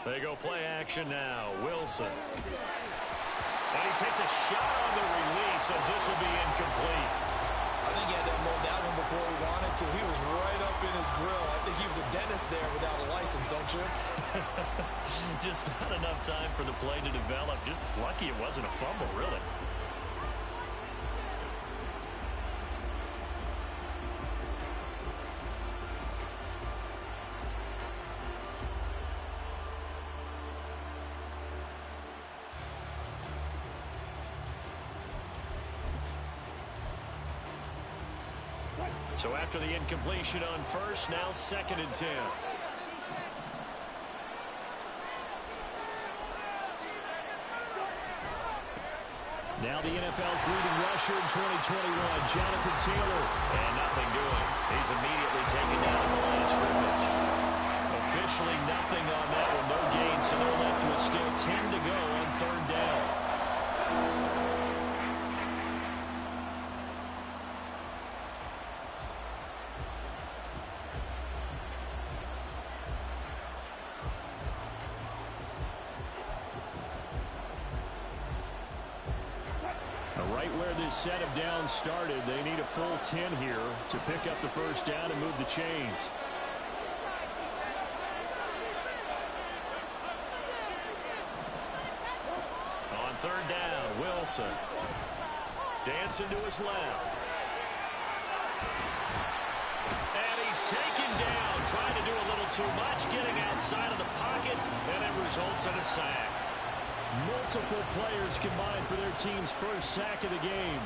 They go play action now. Wilson. And he takes a shot on the release as this will be incomplete. I think he had to unload that one before he wanted to. He was right up in his grill. I think he was a dentist there without a license, don't you? Just not enough time for the play to develop. Just lucky it wasn't a fumble, really. So after the incompletion on first, now 2nd and 10. Now the NFL's leading rusher in 2021, Jonathan Taylor. And nothing doing. He's immediately taken down at the line of scrimmage. Officially nothing on that one. No gain, so they're left with still 10 to go on 3rd down. Right where this set of downs started, they need a full 10 here to pick up the 1st down and move the chains. On 3rd down, Wilson. Dancing to his left. And he's taken down, trying to do a little too much, getting outside of the pocket, and it results in a sack. Multiple players combined for their team's 1st sack of the game.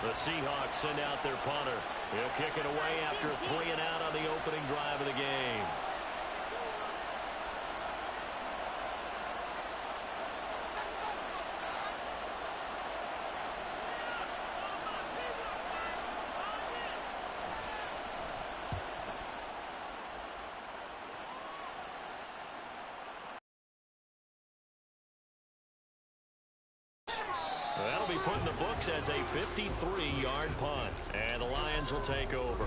The Seahawks send out their punter. He'll kick it away after a 3 and out on the opening drive of the game. That'll be put in the books as a 53-yard punt. And the Lions will take over.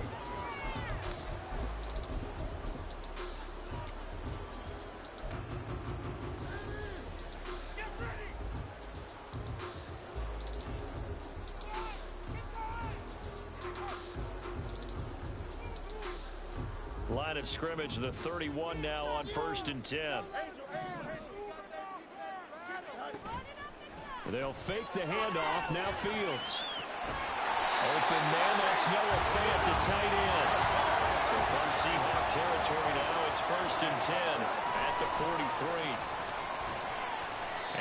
Line of scrimmage, the 31 now on 1st and 10. They'll fake the handoff. Now Fields. Open man. That's Noah Fant, the tight end. So from Seahawk territory now, it's 1st and 10 at the 43.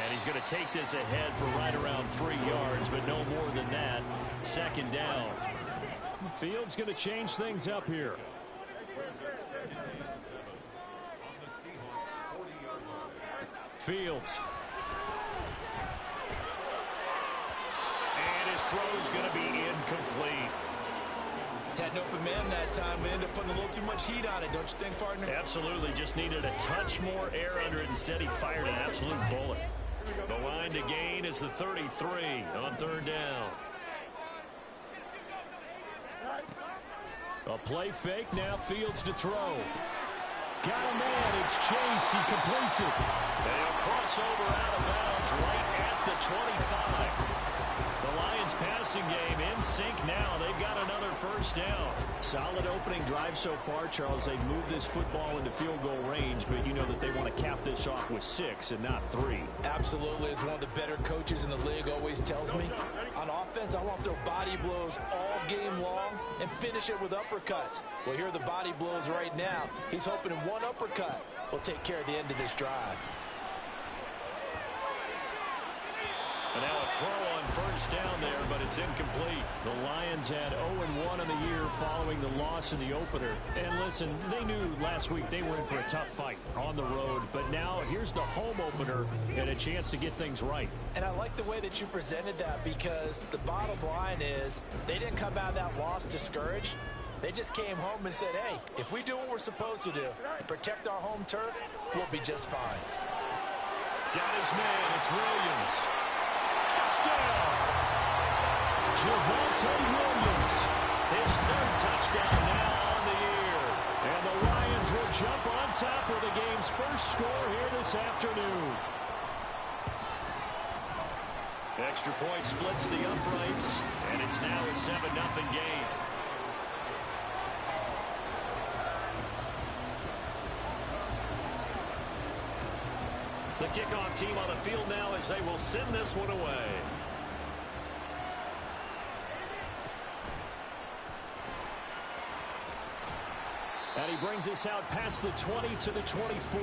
And he's going to take this ahead for right around 3 yards, but no more than that. 2nd down. Fields going to change things up here. Fields. Throw's going to be incomplete. Had an open man that time, but ended up putting a little too much heat on it, don't you think, partner? Absolutely. Just needed a touch more air under it. Instead, he fired an absolute bullet. The line to gain is the 33 on 3rd down. A play fake. Now Fields to throw. Got a man. It's Chase. He completes it. They'll cross over out of bounds right at the 25. The Lions passing game in sync now. They've got another 1st down. Solid opening drive so far, Charles. They've moved this football into field goal range, but you know that they want to cap this off with 6 and not 3. Absolutely. As one of the better coaches in the league always tells me, on offense, I want to throw body blows all game long and finish it with uppercuts. Well, here are the body blows right now. He's hoping one uppercut will take care of the end of this drive. And now a throw on 1st down there, but it's incomplete. The Lions had 0-1 in the year following the loss in the opener. And listen, they knew last week they were in for a tough fight on the road. But now here's the home opener and a chance to get things right. And I like the way that you presented that, because the bottom line is they didn't come out of that loss discouraged. They just came home and said, hey, if we do what we're supposed to do, protect our home turf, we'll be just fine. Got his man. It's Williams. Touchdown! Javonte Williams. His 3rd touchdown now on the year. And the Lions Lions will jump on top with the game's first score here this afternoon. Extra point splits the uprights, and it's now a 7-0 game. The kickoff team on the field now as they will send this one away. And he brings us out past the 20 to the 24.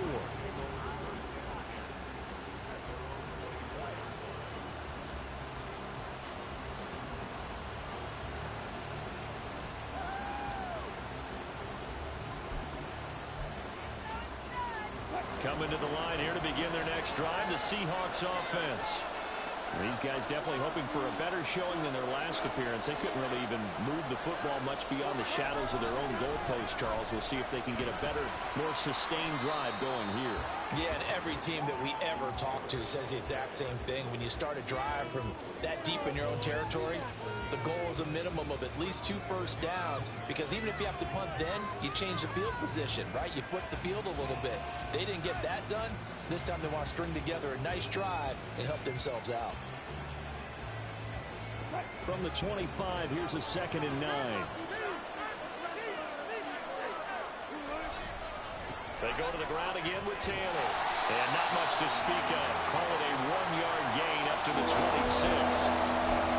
Coming to the line here to begin their next drive, the Seahawks offense. These guys definitely hoping for a better showing than their last appearance. They couldn't really even move the football much beyond the shadows of their own goalpost, Charles. We'll see if they can get a better, more sustained drive going here. Yeah, and every team that we ever talk to says the exact same thing. When you start a drive from that deep in your own territory, the goal is a minimum of at least 2 first downs, because even if you have to punt then, you change the field position, right? You flip the field a little bit. They didn't get that done. This time they want to string together a nice drive and help themselves out. From the 25, here's a 2nd and 9. They go to the ground again with Taylor. And not much to speak of. Call it a 1-yard gain up to the 26.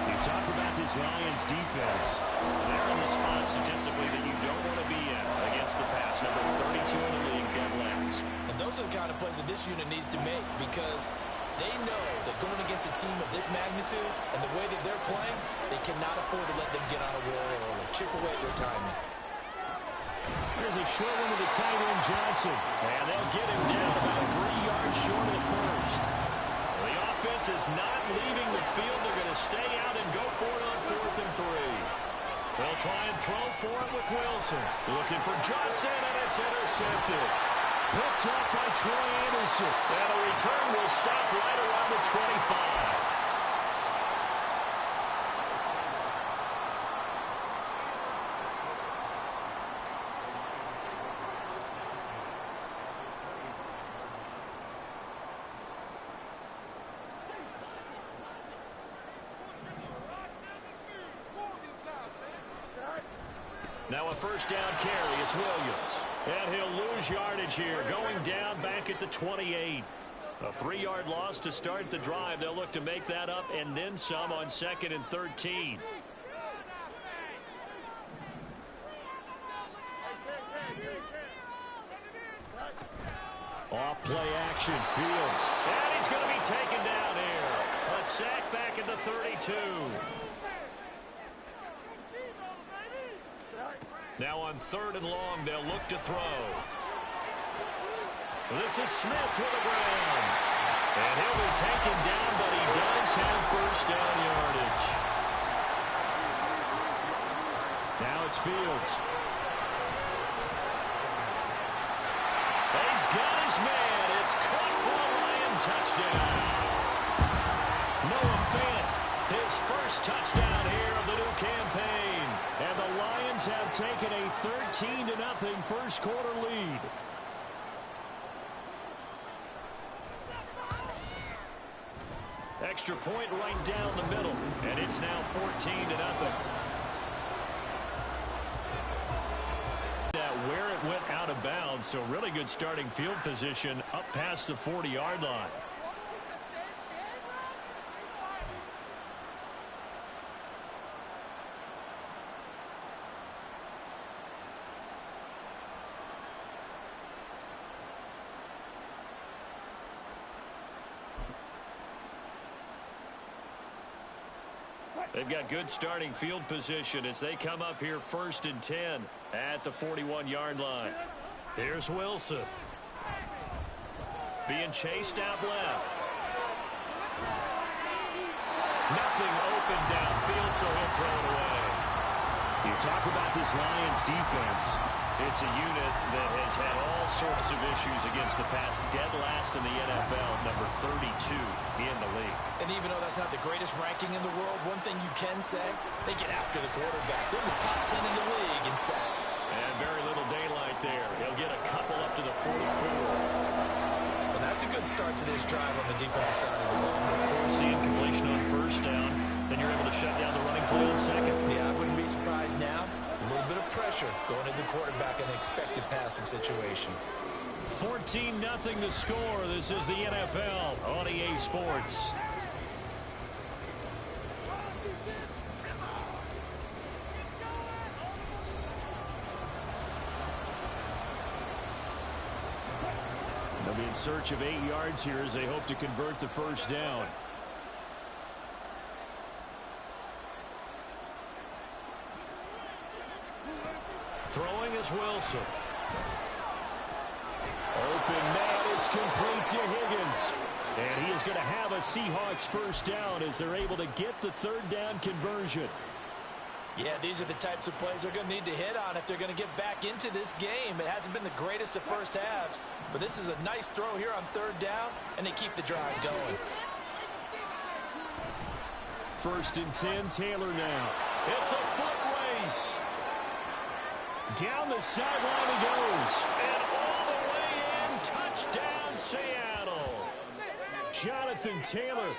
You talk about this Lions defense. They're in the spot statistically that you don't want to be in against the pass. Number 32 in the league, dead last. And those are the kind of plays that this unit needs to make, because they know that going against a team of this magnitude and the way that they're playing, they cannot afford to let them get on a roll or chip away at their timing. Here's a short one to the tight end, Johnson. And they'll get him down about 3 yards short of the first. The offense is not leaving the field. They're going to stay out and go for it on 4th and 3. They'll try and throw for it with Wilson. Looking for Johnson, and it's intercepted. Picked up by Troy Anderson. And a return will stop right around the 25. Now a first down carry. It's Williams. And he'll lose yardage here. Going down back at the 28. A 3-yard loss to start the drive. They'll look to make that up and then some on 2nd and 13. Off play action. Fields. And he's going to be taken down here. A sack back at the 32. Now on 3rd and long, they'll look to throw. This is Smith with a ground. And he'll be taken down, but he does have first down yardage. Now it's Fields. He's got his man. It's caught for a Lion touchdown. Noah Fant, his first touchdown here of the new campaign. And the Lions have taken a 13-0 first quarter lead. Extra point right down the middle, and it's now 14-0. Where it went out of bounds, so really good starting field position up past the 40-yard line. They've got good starting field position as they come up here 1st and 10 at the 41-yard line. Here's Wilson. Being chased out left. Nothing open downfield, so he'll throw it away. You talk about this Lions defense. It's a unit that has had all sorts of issues against the pass. Dead last in the NFL, number 32 in the league. And even though that's not the greatest ranking in the world, one thing you can say, they get after the quarterback. They're in the top 10 in the league in sacks. And very little daylight there. He'll get a Well, that's a good start to this drive on the defensive side of the ball. Forcing completion on first down. Then you're able to shut down the running play on second. Yeah, I wouldn't be surprised now. A little bit of pressure going into the quarterback in an expected passing situation. 14-0 the score. This is the NFL on EA Sports. They'll be in search of 8 yards here as they hope to convert the first down. Throwing is Wilson. Open man, it's complete to Higgins. And he is going to have a Seahawks first down as they're able to get the third down conversion. Yeah, these are the types of plays they're going to need to hit on if they're going to get back into this game. It hasn't been the greatest of first halves, but this is a nice throw here on third down, and they keep the drive going. 1st and 10, Taylor now. It's a foot race. Down the sideline he goes. And all the way in, touchdown Seattle. Jonathan Taylor,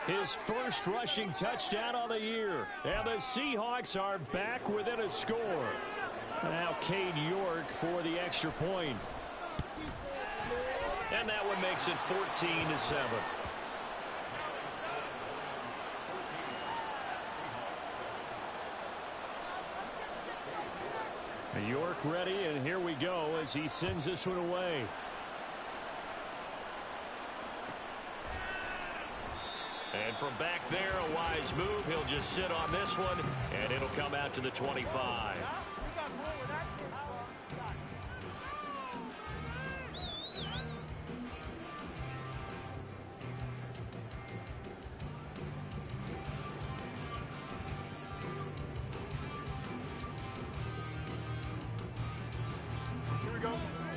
his first rushing touchdown of the year. And the Seahawks are back within a score. Now Cade York for the extra point. And that one makes it 14-7. York ready, and here we go as he sends this one away. And from back there, a wise move. He'll just sit on this one, and it'll come out to the 25.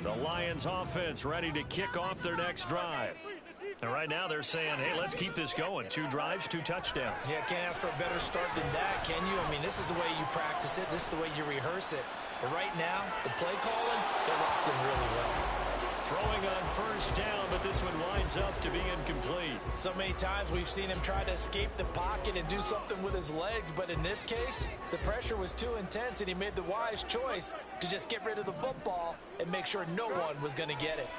The Lions offense ready to kick off their next drive. And right now they're saying, hey, let's keep this going. 2 drives, 2 touchdowns. Yeah, can't ask for a better start than that, can you? I mean, this is the way you practice it. This is the way you rehearse it. But right now, the play calling, they're locked in really well. Throwing on first down, but this one winds up to be incomplete. So many times we've seen him try to escape the pocket and do something with his legs, but in this case, the pressure was too intense, and he made the wise choice to just get rid of the football and make sure no one was going to get it.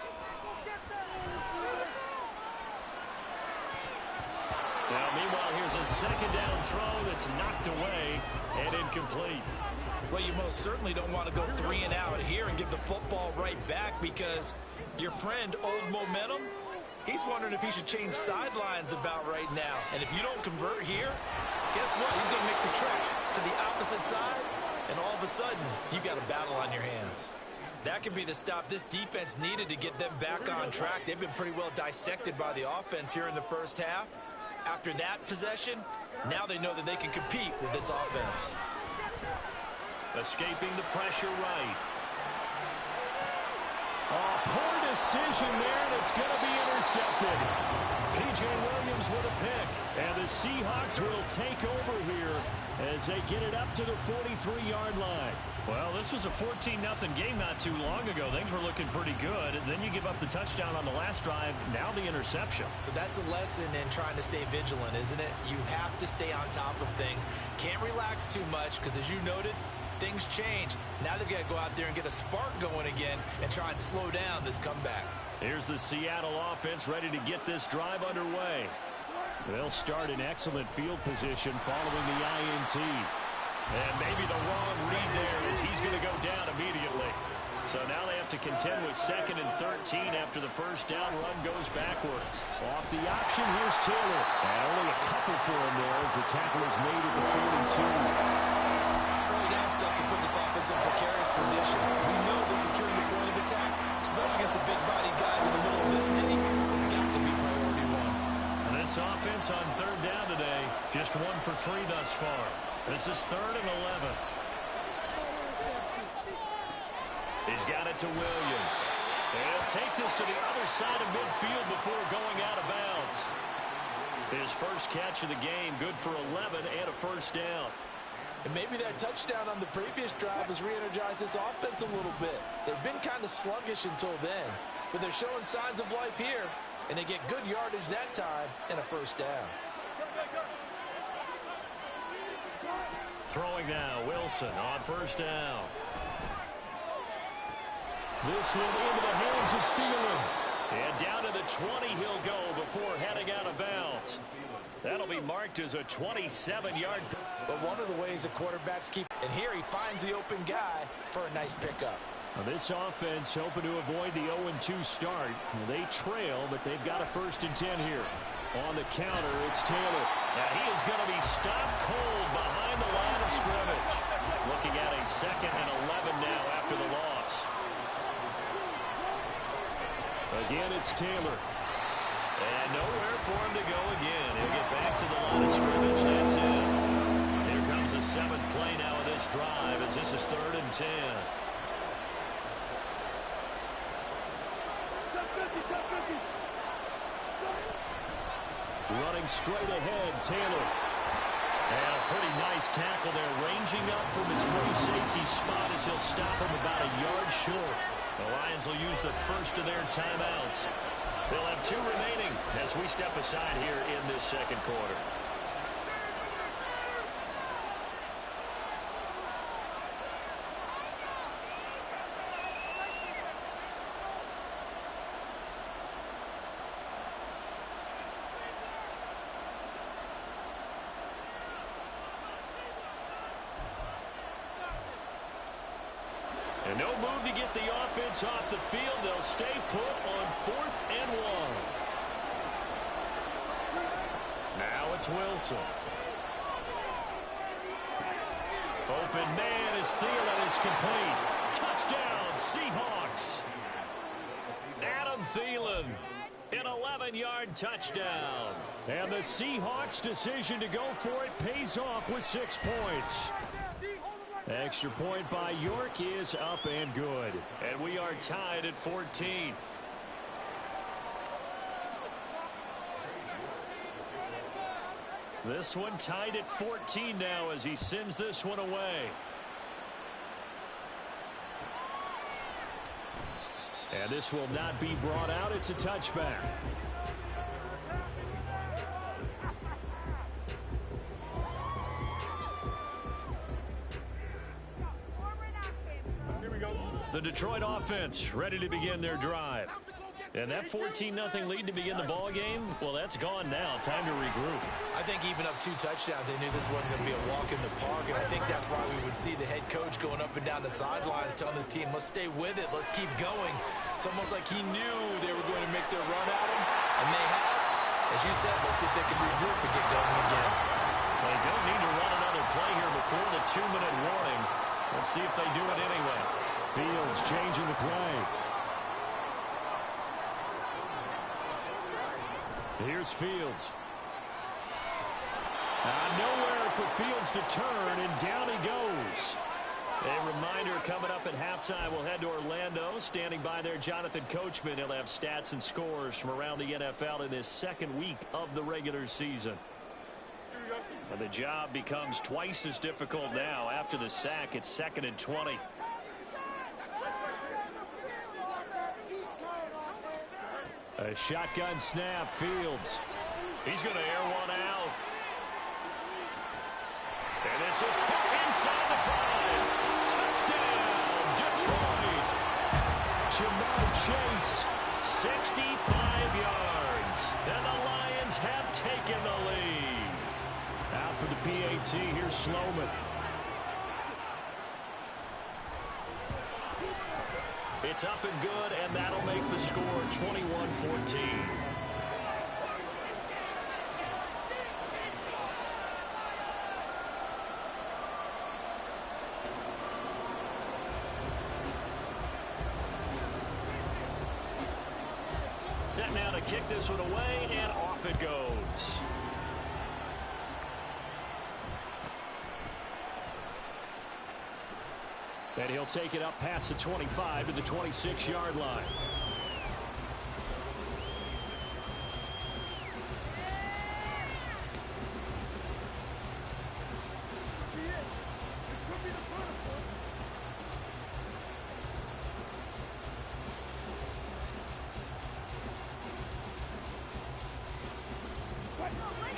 Now, meanwhile, here's a second down throw that's knocked away and incomplete. Well, you most certainly don't want to go 3 and out here and give the football right back, because your friend, Old Momentum, he's wondering if he should change sidelines about right now. And if you don't convert here, guess what? He's going to make the trek to the opposite side, and all of a sudden, you got a battle on your hands. That could be the stop this defense needed to get them back on track. They've been pretty well dissected by the offense here in the first half. After that possession, now they know that they can compete with this offense. Escaping the pressure right. Oh, poor decision there, and it's going to be intercepted. P.J. Williams with a pick, and the Seahawks will take over here as they get it up to the 43-yard line. Well, this was a 14-0 game not too long ago. Things were looking pretty good. And then you give up the touchdown on the last drive, now the interception. So that's a lesson in trying to stay vigilant, isn't it? You have to stay on top of things. Can't relax too much, because as you noted, things change. Now they've got to go out there and get a spark going again and try and slow down this comeback. Here's the Seattle offense ready to get this drive underway. They'll start in excellent field position following the INT. And maybe the wrong read there as he's going to go down immediately. So now they have to contend with 2nd and 13 after the first down run goes backwards. Off the option, here's Taylor. And only a couple for him there as the tackle is made at the 42. Early down stuff to put this offense in precarious position. We know the securing the point of attack, especially against the big-bodied guys in the middle of this D, has got to be priority 1. And this offense on 3rd down today, just 1 for 3 thus far. This is 3rd and 11. He's got it to Williams. He'll take this to the other side of midfield before going out of bounds. His first catch of the game, good for 11 and a first down. And maybe that touchdown on the previous drive has re-energized this offense a little bit. They've been kind of sluggish until then, but they're showing signs of life here, and they get good yardage that time and a first down. Throwing now, Wilson on first down. This one into the hands of Thielen. And down to the 20 he'll go before heading out of bounds. That'll be marked as a 27-yard. But one of the ways the quarterbacks keep, and here he finds the open guy for a nice pickup. Now this offense hoping to avoid the 0-2 start. They trail, but they've got a 1st and 10 here. On the counter, it's Taylor. Now he is going to be stopped cold behind the line of scrimmage. Looking at a 2nd and 11 now after the loss. Again, it's Taylor. And nowhere for him to go again. He'll get back to the line of scrimmage. That's it. Here comes the 7th play now of this drive as this is 3rd and 10. Running straight ahead, Taylor. And a pretty nice tackle there, ranging up from his free safety spot as he'll stop him about a yard short. The Lions will use the first of their timeouts. They'll have 2 remaining as we step aside here in this 2nd quarter. And no move to get the offense off the field. They'll stay put on 4th and 1. Now it's Wilson. Open man is Thielen. It's complete. Touchdown, Seahawks. Adam Thielen. An 11-yard touchdown. And the Seahawks' decision to go for it pays off with 6 points. Extra point by York is up and good. And we are tied at 14. This one tied at 14 now as he sends this one away. And this will not be brought out. It's a touchback. The Detroit offense ready to begin their drive. And that 14-0 lead to begin the ball game, well, that's gone now. Time to regroup. I think even up 2 touchdowns, they knew this wasn't going to be a walk in the park, and I think that's why we would see the head coach going up and down the sidelines telling his team, let's stay with it, let's keep going. It's almost like he knew they were going to make their run at him, and they have. As you said, let's see if they can regroup and get going again. They don't need to run another play here before the 2-minute warning. Let's see if they do it anyway. Fields changing the play. Here's Fields. Nowhere for Fields to turn, and down he goes. A reminder coming up at halftime, we'll head to Orlando. Standing by there, Jonathan Coachman. He'll have stats and scores from around the NFL in this 2nd week of the regular season. And the job becomes twice as difficult now. After the sack, it's 2nd and 20. A shotgun snap, Fields. He's going to air one out. And this is caught inside the 5. Touchdown, Detroit. Jamar Chase, 65 yards. And the Lions have taken the lead. Out for the PAT, here's Sloman. It's up and good, and that'll make the score 21-14. Set now to kick this one away, and off it goes. And he'll take it up past the 25 to the 26-yard line.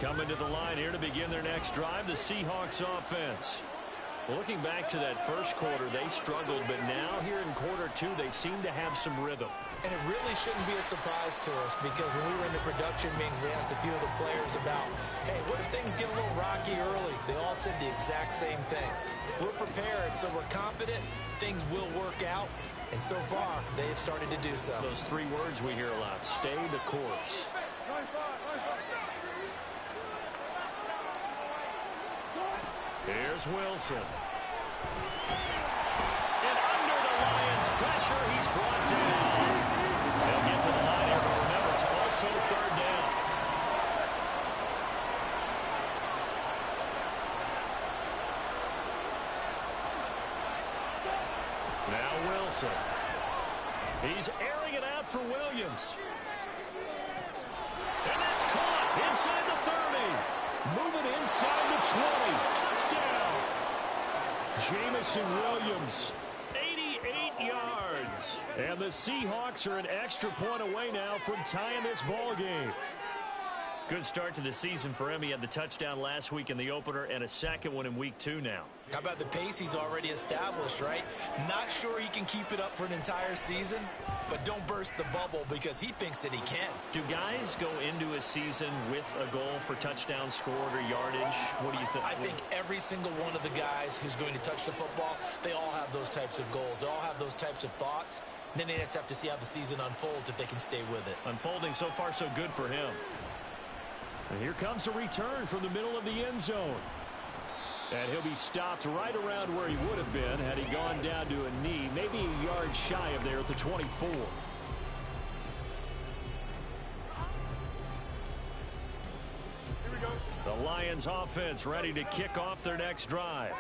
Coming to the line here to begin their next drive, the Seahawks offense. Looking back to that first quarter, they struggled, but now here in quarter two, they seem to have some rhythm. And it really shouldn't be a surprise to us, because when we were in the production meetings, we asked a few of the players about, hey, what if things get a little rocky early? They all said the exact same thing. We're prepared, so we're confident things will work out, and so far, they have started to do so. Those three words we hear a lot: stay the course. Here's Wilson. And under the Lions' pressure, he's brought down. They'll get to the line here, but remember, it's also third down. Now Wilson. He's airing it out for Williams. And that's caught inside the 30. Moving inside the 20. Touchdown. Jamison Williams, 88 yards. And the Seahawks are an extra point away now from tying this ball game. Good start to the season for him. He had the touchdown last week in the opener and a second one in week 2 now. How about the pace he's already established, right? Not sure he can keep it up for an entire season, but don't burst the bubble, because he thinks that he can. Do guys go into a season with a goal for touchdown scored or yardage? What do you think? I think every single one of the guys who's going to touch the football, they all have those types of goals. They all have those types of thoughts. And then they just have to see how the season unfolds if they can stay with it. Unfolding so far so good for him. And here comes a return from the middle of the end zone. And he'll be stopped right around where he would have been had he gone down to a knee, maybe a yard shy of there at the 24. The Lions offense ready to kick off their next drive.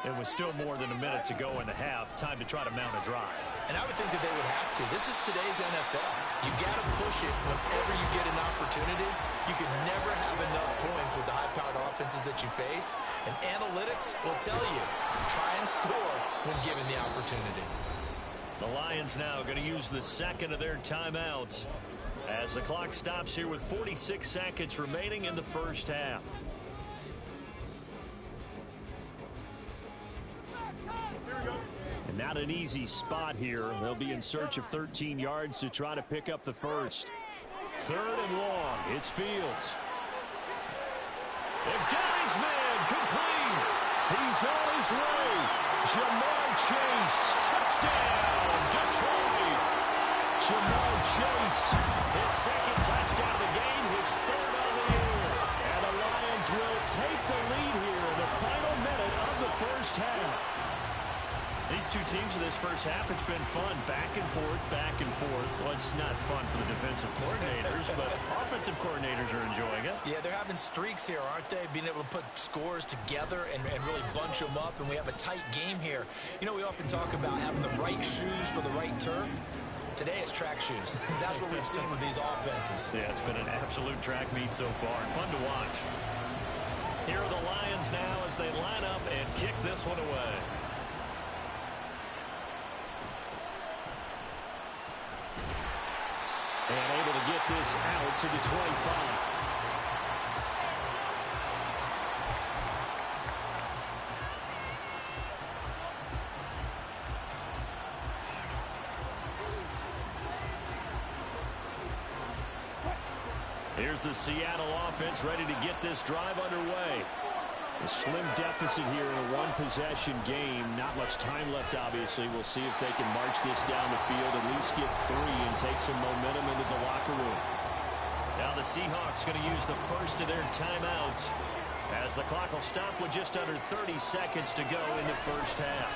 And with still more than a minute to go in the half, time to try to mount a drive. And I would think that they would have to. This is today's NFL. You got to push it whenever you get an opportunity. You can never have enough points with the high-powered offenses that you face. And analytics will tell you, try and score when given the opportunity. The Lions now going to use the second of their timeouts as the clock stops here with 46 seconds remaining in the first half. And not an easy spot here. They'll be in search of 13 yards to try to pick up the first. Third and long. It's Fields. The guy's man complete. He's on his way. Jamar Chase. Touchdown, Detroit. Jamar Chase. His second touchdown of the game. His third on the year. And the Lions will take the lead here in the final minute of the first half. These two teams in this first half, it's been fun. Back and forth, back and forth. Well, it's not fun for the defensive coordinators, but offensive coordinators are enjoying it. Yeah, they're having streaks here, aren't they? Being able to put scores together and really bunch them up, and we have a tight game here. You know, we often talk about having the right shoes for the right turf. Today it's track shoes. That's what we've seen with these offenses. Yeah, it's been an absolute track meet so far. Fun to watch. Here are the Lions now as they line up and kick this one away. And able to get this out to the 25. Here's the Seattle offense ready to get this drive underway. A slim deficit here in a one-possession game. Not much time left, obviously. We'll see if they can march this down the field, at least get 3 and take some momentum into the locker room. Now the Seahawks going to use the first of their timeouts as the clock will stop with just under 30 seconds to go in the first half.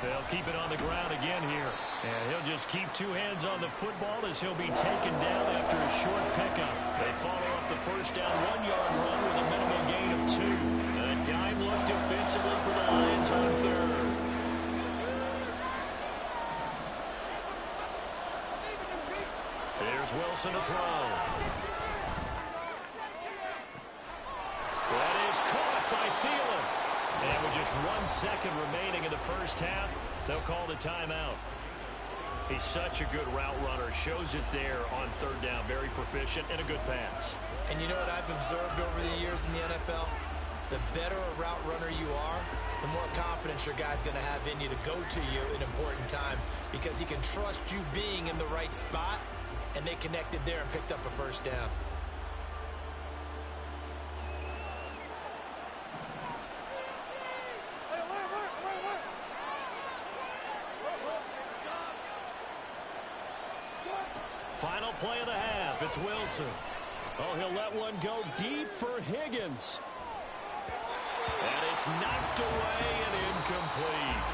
They'll keep it on the ground again here. And he'll just keep 2 hands on the football as he'll be taken down after a short pickup. They follow up the first down 1-yard run with a minimum gain of 2. A dime look defensively for the Lions on third. There's Wilson to throw. That is caught by Thielen. And with just 1 second remaining in the first half, they'll call the timeout. He's such a good route runner. Shows it there on third down. Very proficient and a good pass. And you know what I've observed over the years in the NFL? The better a route runner you are, the more confidence your guy's going to have in you to go to you in important times because he can trust you being in the right spot, and they connected there and picked up a first down. Final play of the half. It's Wilson. Oh, he'll let one go deep for Higgins. And it's knocked away and incomplete.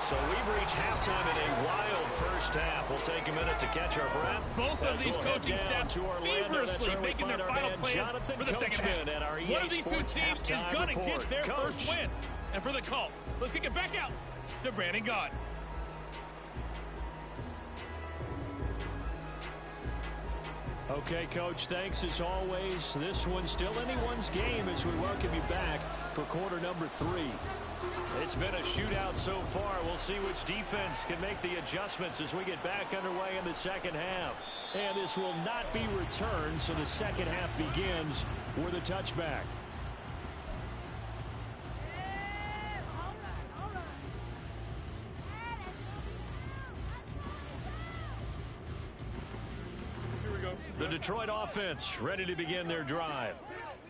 So we've reached halftime in a wild first half. We'll take a minute to catch our breath. Both of these coaching staffs feverishly making their final plans for the second half. One of these two teams is going to get their first win. And for the call, let's kick it back out to Brandon Gaudin. Okay, Coach, thanks as always. This one's still anyone's game as we welcome you back for quarter number 3. It's been a shootout so far. We'll see which defense can make the adjustments as we get back underway in the second half. And this will not be returned, so the second half begins with a touchback. The Detroit offense ready to begin their drive.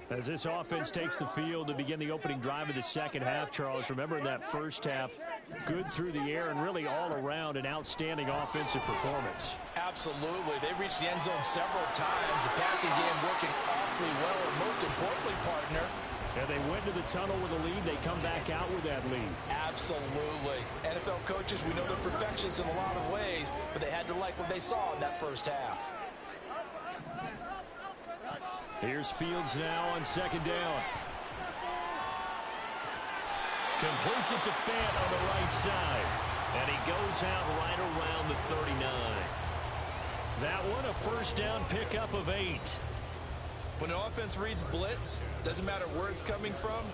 As this offense takes the field to begin the opening drive of the second half, Charles, remember that first half, good through the air and really all around an outstanding offensive performance. Absolutely. They reached the end zone several times. The passing game working awfully well, and most importantly, partner, and they went to the tunnel with a lead. They come back out with that lead. Absolutely. NFL coaches, we know they're perfectionists in a lot of ways, but they had to like what they saw in that first half. Here's Fields now on second down. Completes it to Fant on the right side. And he goes out right around the 39. That one a first down pickup of 8. When the offense reads blitz, doesn't matter where it's coming from,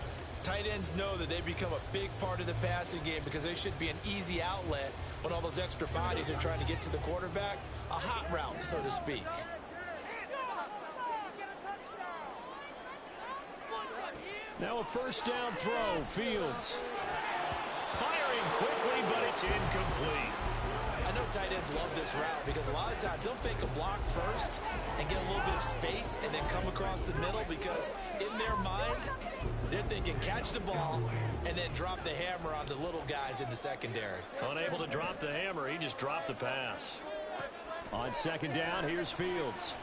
tight ends know that they become a big part of the passing game because they should be an easy outlet when all those extra bodies are trying to get to the quarterback. A hot route, so to speak. Now a first down throw. Fields firing quickly, but it's incomplete. I know tight ends love this route because a lot of times they'll fake a block first and get a little bit of space and then come across the middle because in their mind, they're thinking catch the ball and then drop the hammer on the little guys in the secondary. Unable to drop the hammer, he just dropped the pass. On second down, here's Fields.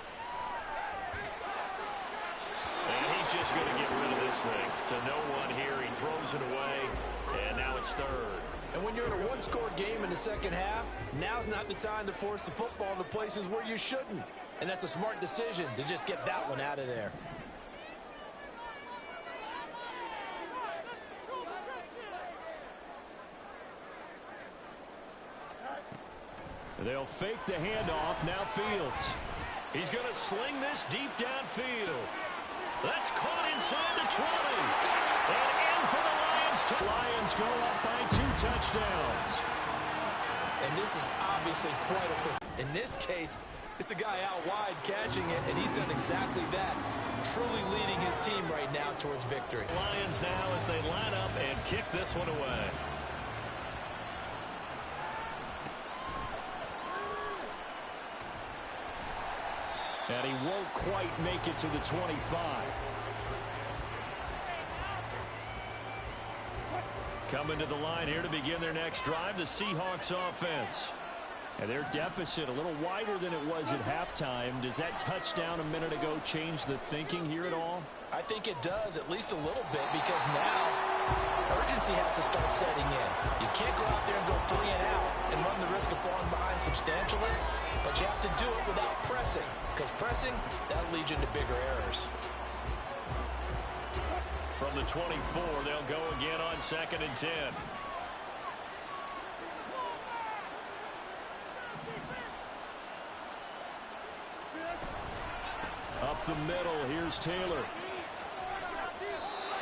And he's just going to get rid of this thing. To no one here, he throws it away, and now it's third. And when you're in a one-score game in the second half, now's not the time to force the football to places where you shouldn't. And that's a smart decision to just get that one out of there. They'll fake the handoff. Now Fields. He's going to sling this deep downfield. That's caught inside the 20. And in for the Lions. Lions go up by 2 touchdowns. And this is obviously quite a... In this case, it's a guy out wide catching it, and he's done exactly that. Truly leading his team right now towards victory. Lions now as they line up and kick this one away. And he won't quite make it to the 25. Coming to the line here to begin their next drive, the Seahawks offense. And their deficit a little wider than it was at halftime. Does that touchdown a minute ago change the thinking here at all? I think it does, at least a little bit, because now urgency has to start setting in. You can't go out there and go 3 and out and run the risk of falling behind substantially, but you have to do it without pressing, because pressing, that'll lead you into bigger errors. From the 24, they'll go again on 2nd and 10. Up the middle, here's Taylor.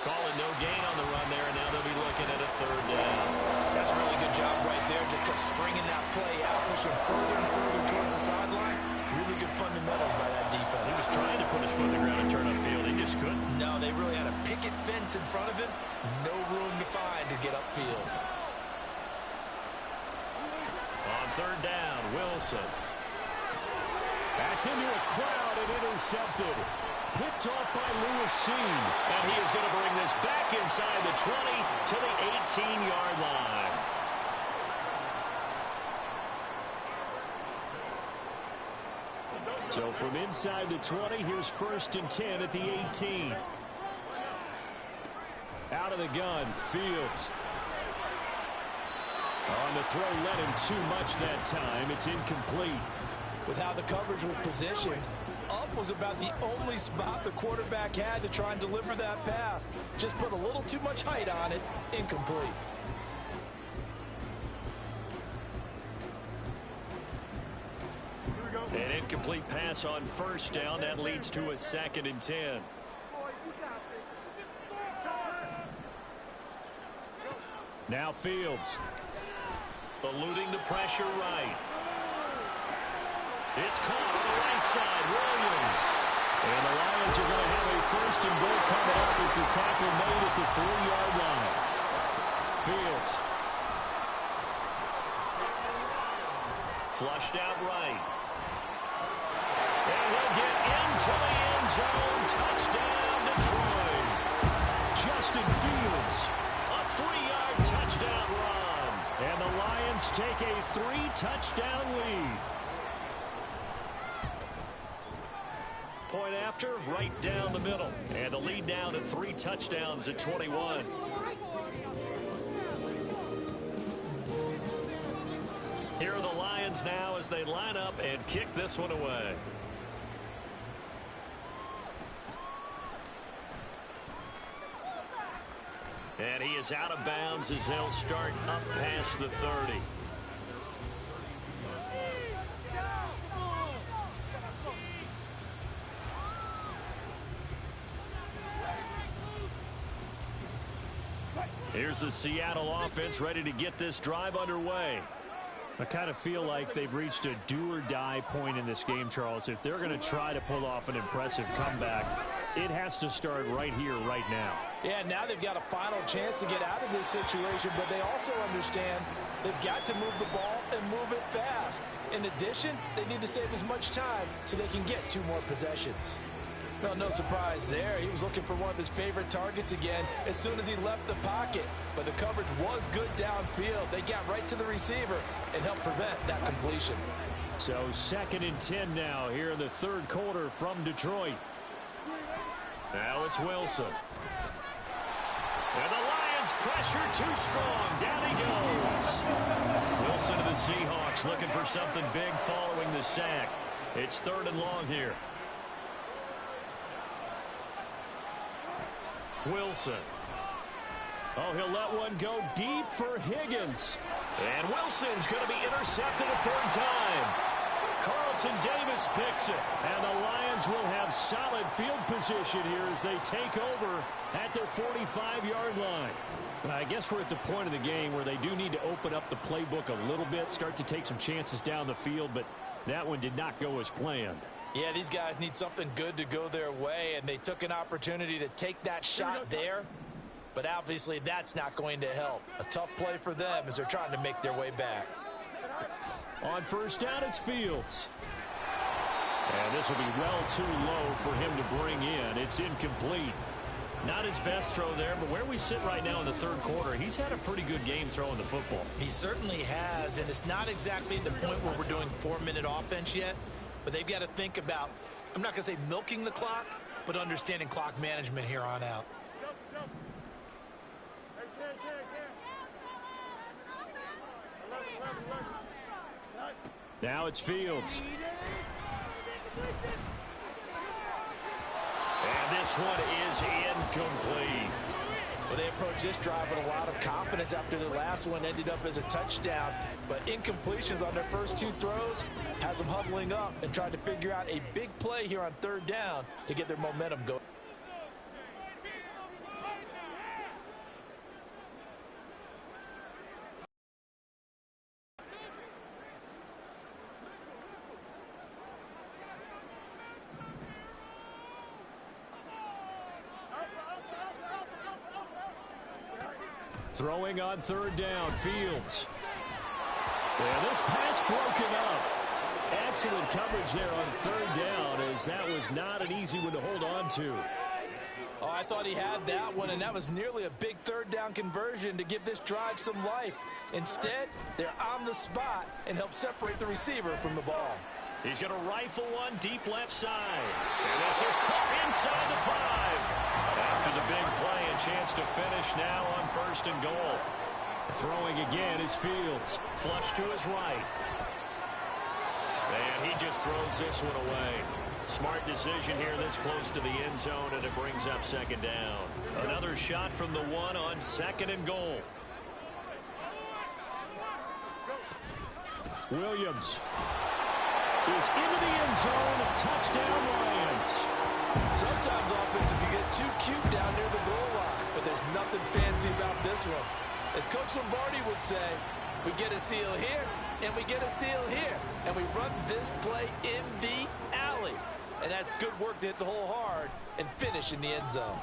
Call it no gain on the run there, and now they'll be looking at a third down. That's a really good job right there. Just kept stringing that play out, pushing further and further towards the sideline. Really good fundamentals by that defense. He was trying to put his foot in the ground and turn upfield. He just couldn't. No, they really had a picket fence in front of him. No room to find to get upfield. On third down, Wilson. That's into a crowd and intercepted. Picked off by Lewis Seen. And he is going to bring this back inside the 20 to the 18-yard line. So from inside the 20, here's 1st and 10 at the 18. Out of the gun, Fields. On the throw, let him too much that time. It's incomplete. With how the coverage was positioned, up was about the only spot the quarterback had to try and deliver that pass. Just put a little too much height on it. Incomplete. An incomplete pass on 1st down. That leads to a 2nd and 10. Now Fields. Eluding the pressure right. It's caught on the right side. Williams. And the Lions are going to have a 1st and goal coming up as the tackle made at the 3-yard line. Fields. Flushed out right. And he'll get into the end zone. Touchdown, Detroit. Justin Fields. A 3-yard touchdown run. And the Lions take a 3-touchdown lead. Point after, right down the middle. And the lead down to 3 touchdowns at 21. Here are the Lions now as they line up and kick this one away. And he is out of bounds as they'll start up past the 30. Here's the Seattle offense ready to get this drive underway. I kind of feel like they've reached a do-or-die point in this game, Charles. If they're going to try to pull off an impressive comeback, it has to start right here, right now. Yeah, now they've got a final chance to get out of this situation, but they also understand they've got to move the ball and move it fast. In addition, they need to save as much time so they can get 2 more possessions. Well, no surprise there. He was looking for one of his favorite targets again as soon as he left the pocket. But the coverage was good downfield. They got right to the receiver and helped prevent that completion. So 2nd and 10 now here in the 3rd quarter from Detroit. Now it's Wilson. And the Lions pressure too strong. Down he goes. Wilson to the Seahawks looking for something big following the sack. It's 3rd and long here. Wilson. Oh, he'll let one go deep for Higgins. And Wilson's going to be intercepted a 3rd time. Carlton Davis picks it. And the Lions will have solid field position here as they take over at their 45-yard line. I guess we're at the point of the game where they do need to open up the playbook a little bit, start to take some chances down the field, but that one did not go as planned. Yeah, these guys need something good to go their way, and they took an opportunity to take that shot there. But obviously that's not going to help. A tough play for them as they're trying to make their way back. On 1st down, it's Fields. And this will be well too low for him to bring in. It's incomplete. Not his best throw there, but where we sit right now in the 3rd quarter, he's had a pretty good game throwing the football. He certainly has, and it's not exactly the point where we're doing 4-minute offense yet. But they've got to think about, I'm not going to say milking the clock, but understanding clock management here on out. Now it's Fields. And this one is incomplete. Well, they approached this drive with a lot of confidence after their last one ended up as a touchdown. But incompletions on their first 2 throws has them huddling up and trying to figure out a big play here on 3rd down to get their momentum going. Throwing on third down, Fields. And this pass broken up. Excellent coverage there on third down, as that was not an easy one to hold on to. Oh, I thought he had that one, and that was nearly a big third down conversion to give this drive some life. Instead, they're on the spot and help separate the receiver from the ball. He's going to rifle one deep left side. And this is caught inside the 5. After the big play, a chance to finish now on 1st and goal. Throwing again is Fields. Flush to his right. And he just throws this one away. Smart decision here this close to the end zone, and it brings up 2nd down. Another shot from the 1 on 2nd and goal. Williams is into the end zone. Touchdown, Lions. Sometimes offense can get too cute down near the goal line, but there's nothing fancy about this one. As Coach Lombardi would say, we get a seal here, and we get a seal here, and we run this play in the alley. And that's good work to hit the hole hard and finish in the end zone.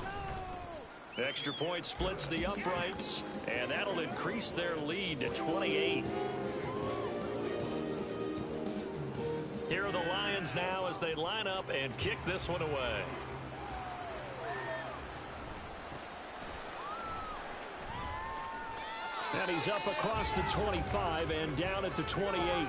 Extra point splits the uprights, and that'll increase their lead to 28. Here are the Lions now as they line up and kick this one away. And he's up across the 25 and down at the 28.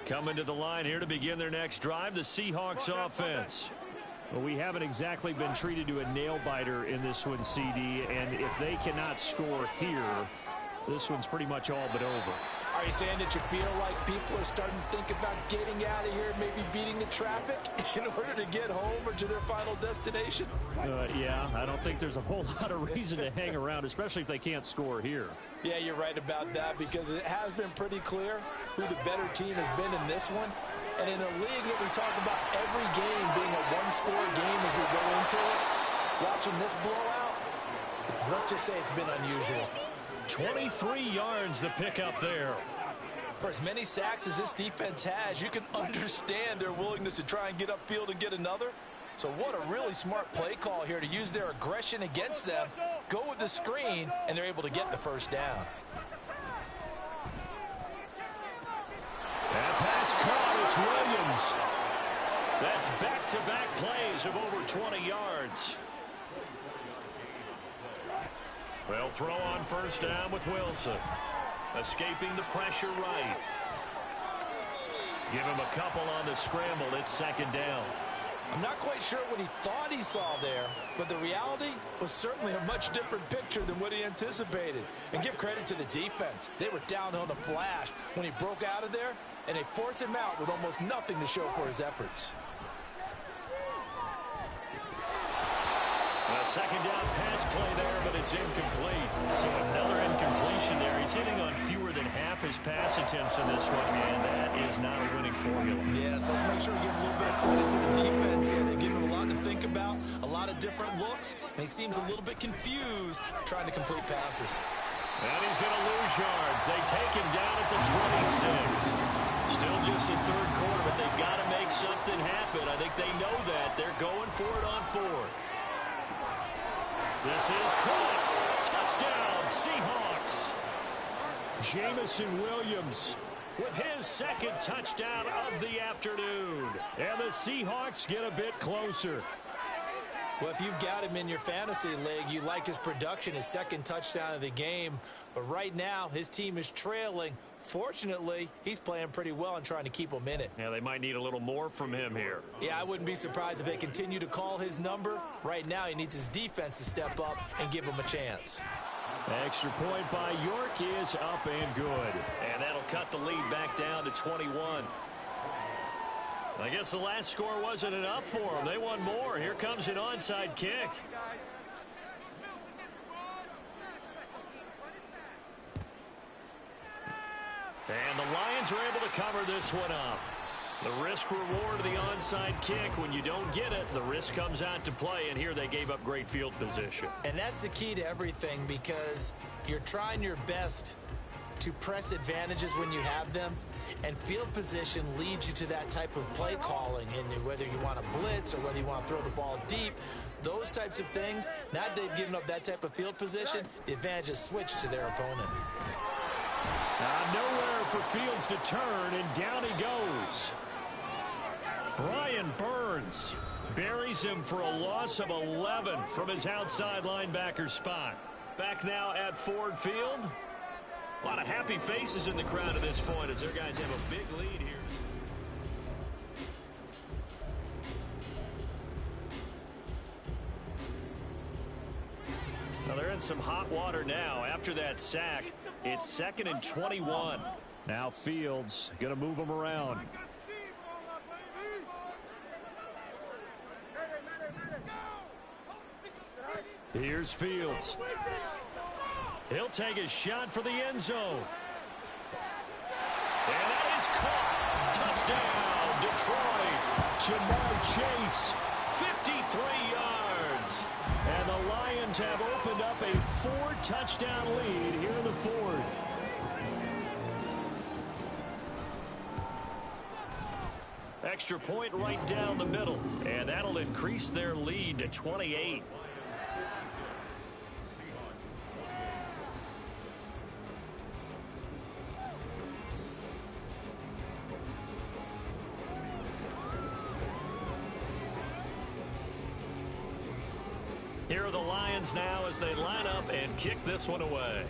Coming to the line here to begin their next drive, the Seahawks offense. Well, we haven't exactly been treated to a nail-biter in this one, CD, and if they cannot score here, this one's pretty much all but over. Are you saying that you feel like people are starting to think about getting out of here, maybe beating the traffic in order to get home or to their final destination? Yeah, I don't think there's a whole lot of reason to hang around, especially if they can't score here. Yeah, you're right about that, because it has been pretty clear who the better team has been in this one. And in a league that we talk about every game being a one-score game as we go into it, watching this blowout, let's just say it's been unusual. 23 yards the pickup there. For as many sacks as this defense has, you can understand their willingness to try and get upfield and get another. So what a really smart play call here to use their aggression against them, go with the screen, and they're able to get the 1st down. That pass caught, it's Williams. That's back-to-back plays of over 20 yards. They'll throw on 1st down with Wilson. Escaping the pressure right. Give him a couple on the scramble. It's 2nd down. I'm not quite sure what he thought he saw there, but the reality was certainly a much different picture than what he anticipated. And give credit to the defense. They were down on the flash when he broke out of there, and they forced him out with almost nothing to show for his efforts. A 2nd down pass play there, but it's incomplete. So another incompletion there. He's hitting on fewer than half his pass attempts in this one, and that is not a winning formula. Yes, let's make sure we give a little bit of credit to the defense here. They've given him a lot to think about, a lot of different looks, and he seems a little bit confused trying to complete passes. And he's going to lose yards. They take him down at the 26. Still just the 3rd quarter, but they've got to make something happen. I think they know that. They're going for it on 4th. This is caught. Touchdown, Seahawks. Jamison Williams with his 2nd touchdown of the afternoon. And the Seahawks get a bit closer. Well, if you've got him in your fantasy league, you like his production, his 2nd touchdown of the game. But right now, his team is trailing. Fortunately, he's playing pretty well and trying to keep them in it. Yeah, they might need a little more from him here. Yeah, I wouldn't be surprised if they continue to call his number. Right now, he needs his defense to step up and give him a chance. Extra point by York is up and good. And that'll cut the lead back down to 21. I guess the last score wasn't enough for them. They want more. Here comes an onside kick. And the Lions are able to cover this one up. The risk reward of the onside kick. When you don't get it, the risk comes out to play, and here they gave up great field position. And that's the key to everything, because you're trying your best to press advantages when you have them, and field position leads you to that type of play calling. And whether you want to blitz or whether you want to throw the ball deep, those types of things, now that they've given up that type of field position, the advantage is switched to their opponent. Nowhere for Fields to turn, and down he goes. Brian Burns buries him for a loss of 11 from his outside linebacker spot. Back now at Ford Field. A lot of happy faces in the crowd at this point as their guys have a big lead here. Well, they're in some hot water now. After that sack, it's 2nd and 21. Now Fields going to move them around. Here's Fields. He'll take a shot for the end zone. And that is caught. Touchdown, Detroit. Jamar Chase, 53 yards. And the Lions have opened up a 4-touchdown lead here in the fourth. Extra point right down the middle. And that'll increase their lead to 28. Here are the Lions now as they line up and kick this one away.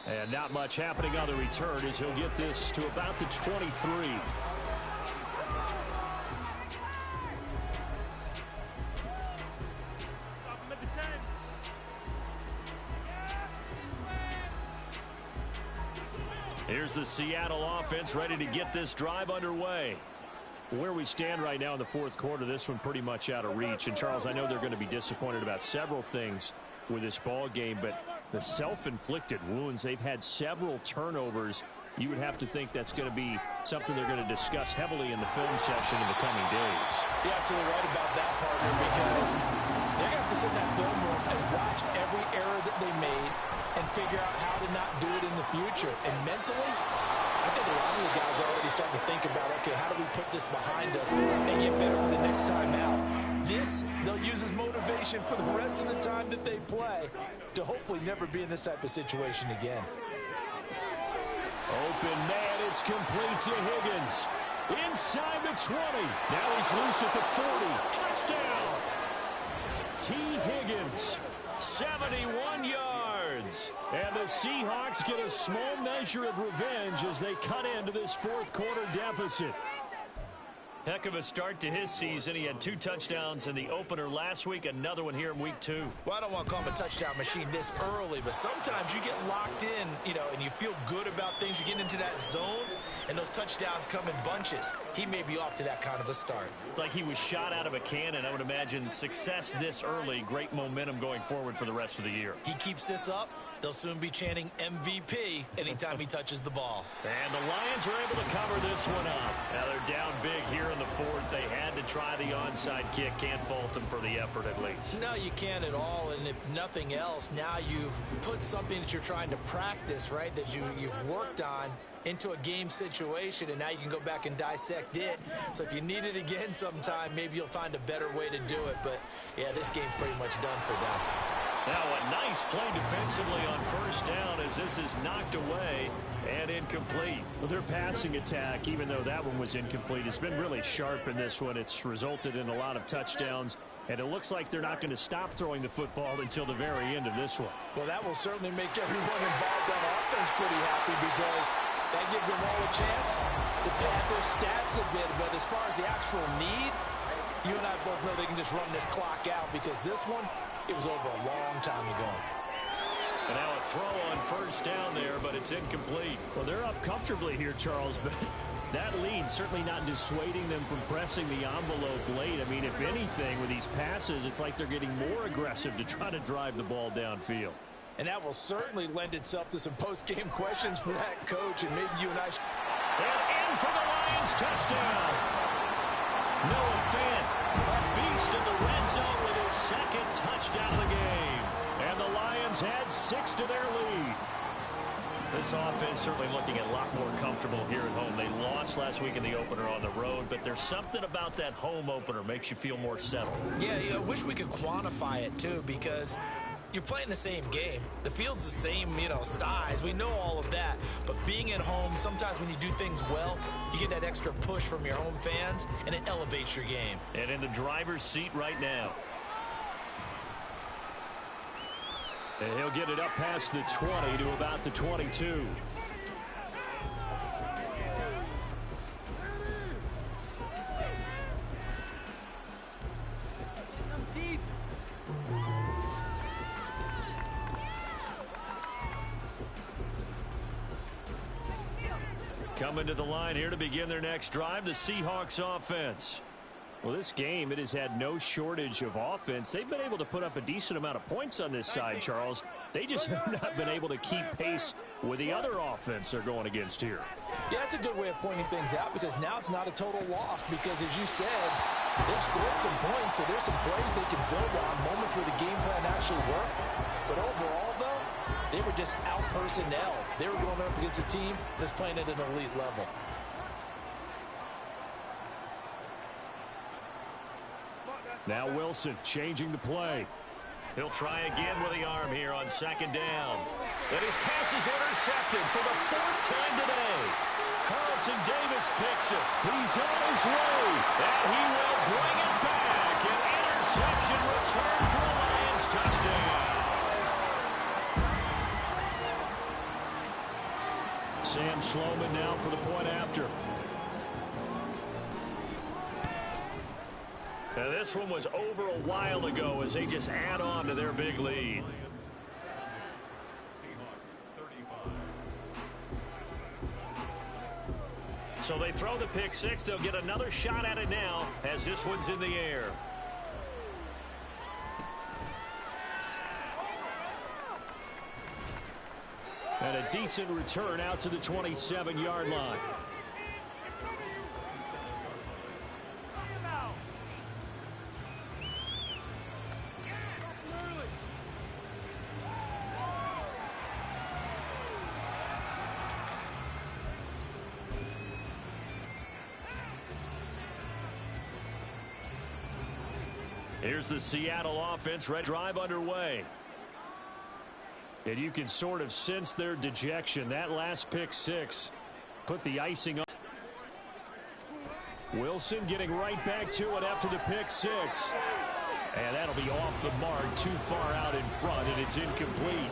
And not much happening on the return as he'll get this to about the 23. Here's the Seattle offense ready to get this drive underway. Where we stand right now in the fourth quarter, this one pretty much out of reach. And, Charles, I know they're going to be disappointed about several things with this ball game, but the self-inflicted wounds, they've had several turnovers. You would have to think that's going to be something they're going to discuss heavily in the film session in the coming days. You're absolutely right about that, partner, because they're going to have to sit in that film room and watch every error that they made and figure out how to not do it in the future. And mentally, I think a lot of the guys are already starting to think about, okay, how do we put this behind us and get better for the next time out? This, they'll use as motivation for the rest of the time that they play to hopefully never be in this type of situation again. Open man, it's complete to Higgins. Inside the 20. Now he's loose at the 40. Touchdown! T. Higgins, 71 yards. And the Seahawks get a small measure of revenge as they cut into this fourth quarter deficit. Heck of a start to his season. He had 2 touchdowns in the opener last week, another one here in week 2. Well, I don't want to call him a touchdown machine this early, but sometimes you get locked in, and you feel good about things. You get into that zone, and those touchdowns come in bunches. He may be off to that kind of a start. It's like he was shot out of a cannon. I would imagine success this early, great momentum going forward for the rest of the year. He keeps this up, they'll soon be chanting MVP anytime he touches the ball. And the Lions are able to cover this one up. Now they're down big here in the fourth. They had to try the onside kick. Can't fault them for the effort at least. No, you can't at all. And if nothing else, now you've put something that you're trying to practice, right, that you've worked on into a game situation, and now you can go back and dissect it. So if you need it again sometime, maybe you'll find a better way to do it. But, yeah, this game's pretty much done for them. Now a nice play defensively on first down as this is knocked away and incomplete. Well, their passing attack, even though that one was incomplete, has been really sharp in this one. It's resulted in a lot of touchdowns, and it looks like they're not going to stop throwing the football until the very end of this one. Well, that will certainly make everyone involved on offense pretty happy, because that gives them all a chance to pad their stats a bit. But as far as the actual need, you and I both know they can just run this clock out, because this one, it was over a long time ago. And now a throw on first down there, but it's incomplete. Well, they're up comfortably here, Charles, but That lead certainly not dissuading them from pressing the envelope late. I mean, if anything, with these passes, it's like they're getting more aggressive to try to drive the ball downfield. And that will certainly lend itself to some post-game questions for that coach, and maybe you and I should... And in for the Lions, touchdown. Noah Fant, a beast in the red zone with his second touchdown of the game. And the Lions add 6 to their lead. This offense certainly looking a lot more comfortable here at home. They lost last week in the opener on the road, but there's something about that home opener makes you feel more settled. Yeah, I wish we could quantify it, too, because you're playing the same game. The field's the same, size. We know all of that. But being at home, sometimes when you do things well, you get that extra push from your home fans, and it elevates your game. And in the driver's seat right now. And he'll get it up past the 20 to about the 22. Coming to the line here to begin their next drive, the Seahawks offense. Well, this game, it has had no shortage of offense. They've been able to put up a decent amount of points on this side, Charles. They just have not been able to keep pace with the other offense they're going against here. Yeah, that's a good way of pointing things out, because now it's not a total loss, because as you said, they've scored some points, so there's some plays they can build on, moments where the game plan actually worked. But overall, though, they were just out personnel. They were going up against a team that's playing at an elite level. Now Wilson changing the play. He'll try again with the arm here on second down. And his pass is intercepted for the 4th time today. Carlton Davis picks it. He's on his way. And he will bring it back. An interception return for a Lions touchdown. Sam Schloman now for the point after. Now this one was over a while ago as they just add on to their big lead. So they throw the pick six. They'll get another shot at it now as this one's in the air. And a decent return out to the 27-yard line. Here's the Seattle offense. Red drive underway. And you can sort of sense their dejection. That last pick six put the icing on. Wilson getting right back to it after the pick six. And that'll be off the mark, too far out in front, and it's incomplete.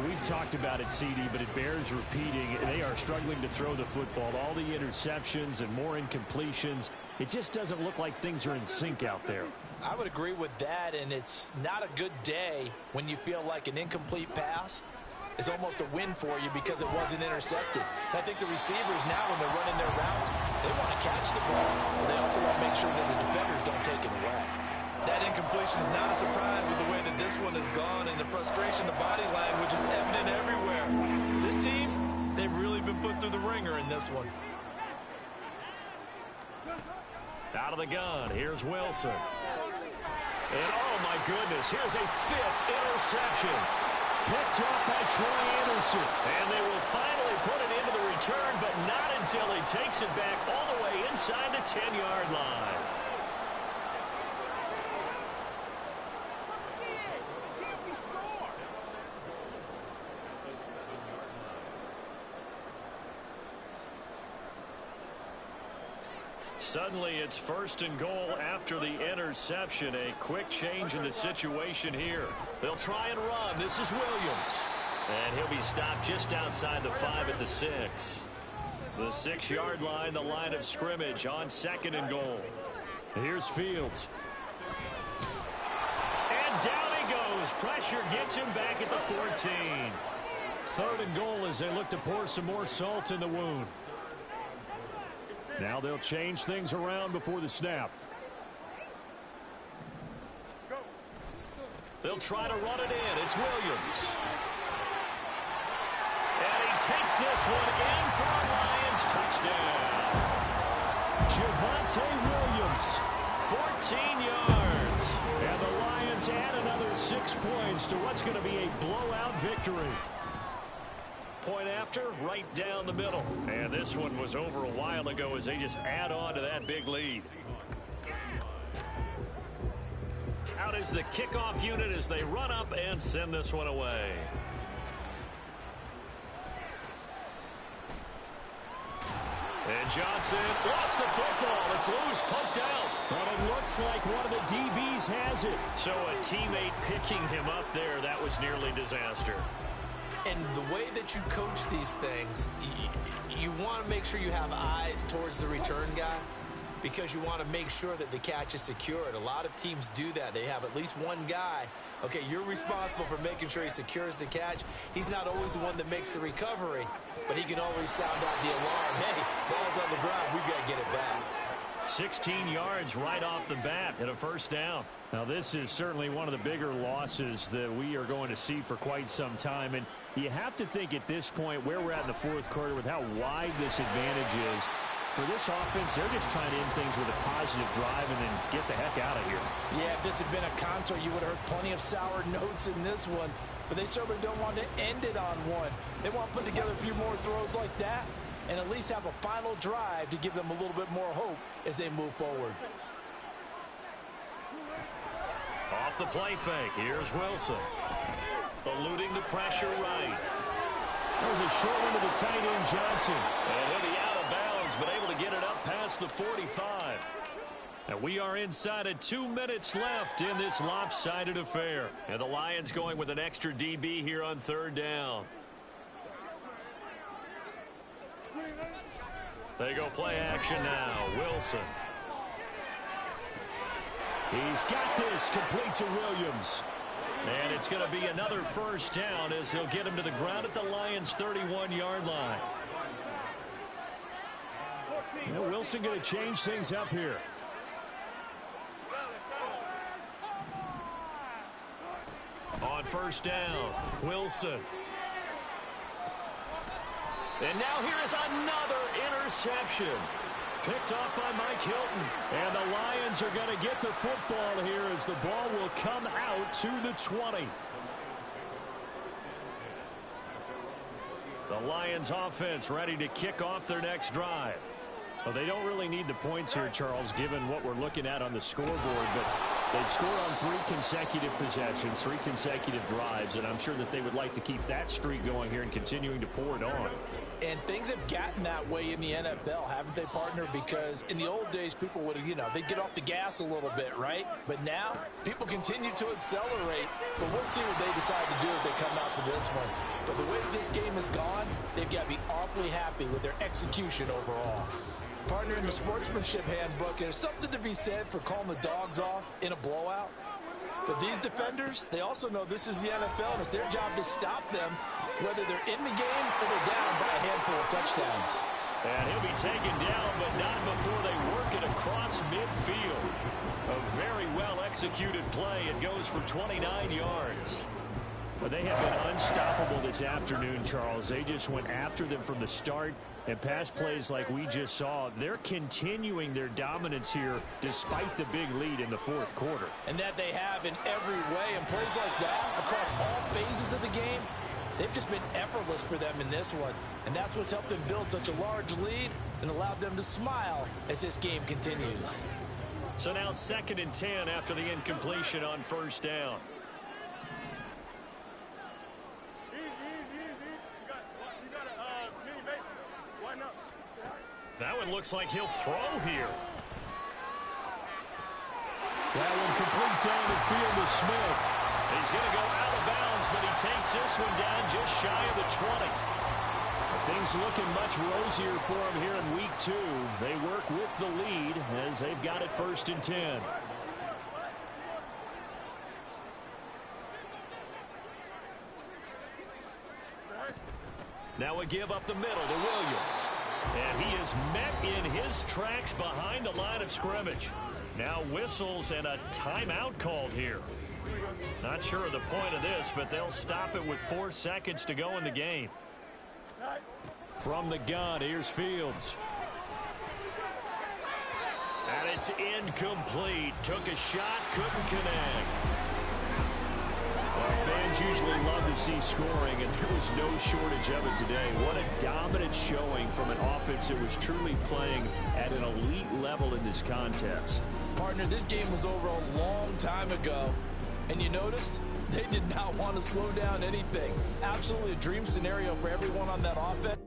We've talked about it, CD, but it bears repeating. They are struggling to throw the football. All the interceptions and more incompletions. It just doesn't look like things are in sync out there. I would agree with that, and it's not a good day when you feel like an incomplete pass is almost a win for you because it wasn't intercepted. And I think the receivers now, when they're running their routes, they want to catch the ball, but they also want to make sure that the defenders don't take it away. That incompletion is not a surprise with the way that this one has gone, and the frustration, the body language is evident everywhere. This team, they've really been put through the ringer in this one. Out of the gun, here's Wilson. And oh my goodness, here's a 5th interception. Picked off by Troy Anderson. And they will finally put it into the return, but not until he takes it back all the way inside the 10-yard line. Suddenly it's 1st and goal after the interception. A quick change in the situation here. They'll try and run. This is Williams. And he'll be stopped just outside the 5 at the 6. The 6-yard line, the line of scrimmage on 2nd and goal. Here's Fields. And down he goes. Pressure gets him back at the 14. 3rd and goal as they look to pour some more salt in the wound. Now they'll change things around before the snap. They'll try to run it in. It's Williams. And he takes this one in for a Lions touchdown. Javonte Williams, 14 yards. And the Lions add another 6 points to what's going to be a blowout victory. Point after, right down the middle. And this one was over a while ago as they just add on to that big lead. Out is the kickoff unit as they run up and send this one away. And Johnson lost the football. It's loose, poked out. But it looks like one of the DBs has it. So a teammate picking him up there, that was nearly disaster. And the way that you coach these things, you want to make sure you have eyes towards the return guy because you want to make sure that the catch is secured. A lot of teams do that. They have at least one guy. Okay, you're responsible for making sure he secures the catch. He's not always the one that makes the recovery, but he can always sound out the alarm. Hey, ball's on the ground. We've got to get it back. 16 yards right off the bat and a first down. Now, this is certainly one of the bigger losses that we are going to see for quite some time. And you have to think at this point where we're at in the fourth quarter with how wide this advantage is. For this offense, they're just trying to end things with a positive drive and then get the heck out of here. Yeah, if this had been a contour, you would have heard plenty of sour notes in this one. But they certainly don't want to end it on one. They want to put together a few more throws like that and at least have a final drive to give them a little bit more hope as they move forward. Off the play fake, here's Wilson. Eluding the pressure right. That was a short one to the tight end, Johnson. And he'll be out of bounds, but able to get it up past the 45. And we are inside of 2 minutes left in this lopsided affair. And the Lions going with an extra DB here on third down. They go play action now. Wilson. He's got this complete to Williams. And it's going to be another first down as they'll get him to the ground at the Lions' 31-yard line. Now Wilson going to change things up here. On first down, Wilson. And now here is another interception. Picked off by Mike Hilton. And the Lions are going to get the football here as the ball will come out to the 20. The Lions offense ready to kick off their next drive. Well, they don't really need the points here, Charles, given what we're looking at on the scoreboard. But they've scored on 3 consecutive possessions, 3 consecutive drives, and I'm sure that they would like to keep that streak going here and continuing to pour it on. And things have gotten that way in the NFL, haven't they, partner? Because in the old days, people would, they'd get off the gas a little bit, right? But now, people continue to accelerate. But we'll see what they decide to do as they come out for this one. But the way this game has gone, they've got to be awfully happy with their execution overall. Partner, in the sportsmanship handbook, there's something to be said for calling the dogs off in a blowout. But these defenders, they also know this is the NFL, and it's their job to stop them, whether they're in the game or they're down by a handful of touchdowns. And he'll be taken down, but not before they work it across midfield. A very well-executed play. It goes for 29 yards. But they have been unstoppable this afternoon, Charles. They just went after them from the start. And pass plays like we just saw, they're continuing their dominance here despite the big lead in the fourth quarter. And that they have in every way. And plays like that across all phases of the game, they've just been effortless for them in this one. And that's what's helped them build such a large lead and allowed them to smile as this game continues. So now 2nd and 10 after the incompletion on first down. That one looks like he'll throw here. That one complete down the field to Smith. He's going to go out of bounds, but he takes this one down just shy of the 20. Things looking much rosier for him here in week 2. They work with the lead as they've got it 1st and 10. Now a give up the middle to Williams. And he is met in his tracks behind the line of scrimmage. Now whistles and a timeout called here. Not sure of the point of this, but they'll stop it with 4 seconds to go in the game. From the gun, here's Fields. And it's incomplete. Took a shot, couldn't connect. Well, fans usually love to see scoring, and there was no shortage of it today. What a dominant showing from an offense that was truly playing at an elite level in this contest. Partner, this game was over a long time ago. And you noticed they did not want to slow down anything. Absolutely a dream scenario for everyone on that offense.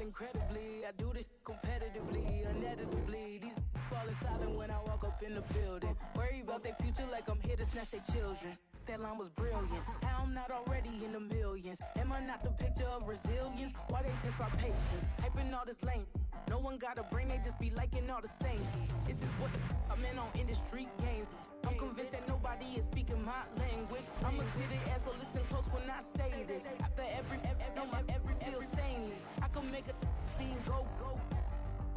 Incredibly, I do this competitively, uneditably. These falling silent when I walk up in the building. Worry about their future like I'm here to snatch their children. That line was brilliant. How I'm not already in the millions. Am I not the picture of resilience? Why they test my patience? Hyping all this lame. No one got a brain, they just be liking all the same. This is what I'm in on industry games. I'm convinced that nobody is speaking my language. I'ma get it as so listen close when I say this. After every feel stainless. I can make a scene go.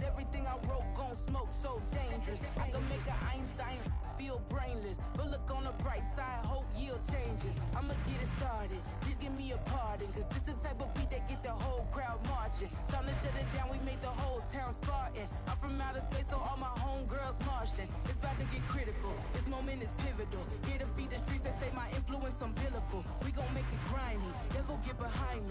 Everything I wrote gon' smoke, so dangerous. I can make an Einstein feel brainless. But look on the bright side, hope yield changes. I'ma get it started, please give me a pardon. Cause this the type of beat that get the whole crowd marching. Time to shut it down, we made the whole town Spartan. I'm from outer space, so all my homegirls Martian. It's about to get critical, this moment is pivotal. Here to feed the streets that say my influence umbilical. We gon' make it grimy, they'll go get behind me.